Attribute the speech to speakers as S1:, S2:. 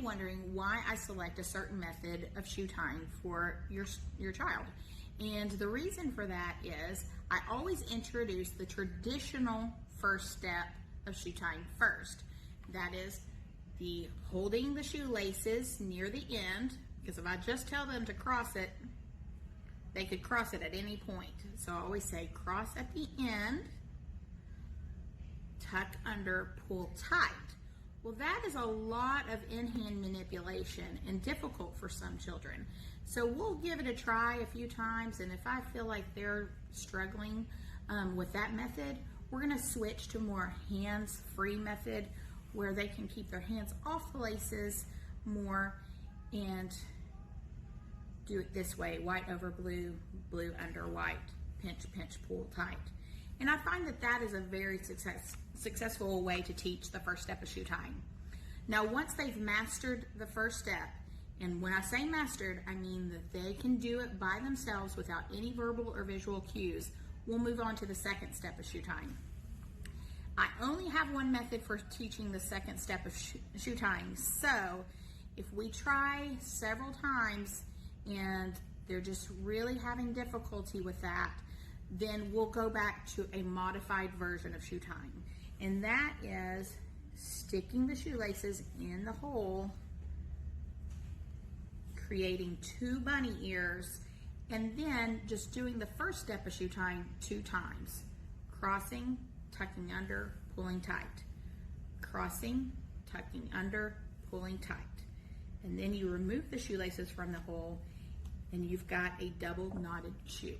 S1: wondering why I select a certain method of shoe tying for your child. And the reason for that is I always introduce the traditional first step of shoe tying first. That is the holding the shoelaces near the end, because if I just tell them to cross it, they could cross it at any point. So I always say cross at the end, tuck under, pull tight. Well, that is a lot of in-hand manipulation and difficult for some children. So we'll give it a try a few times, and if I feel like they're struggling with that method, we're going to switch to a more hands-free method where they can keep their hands off the laces more and do it this way: white over blue, blue under white, pinch, pinch, pull tight. And I find that that is a very successful way to teach the first step of shoe tying. Now, once they've mastered the first step, and when I say mastered, I mean that they can do it by themselves without any verbal or visual cues, we'll move on to the second step of shoe tying. I only have one method for teaching the second step of shoe tying. So if we try several times and they're just really having difficulty with that, then we'll go back to a modified version of shoe tying. And that is sticking the shoelaces in the hole, creating 2 bunny ears, and then just doing the first step of shoe tying 2 times. Crossing, tucking under, pulling tight. Crossing, tucking under, pulling tight. And then you remove the shoelaces from the hole and you've got a double knotted shoe.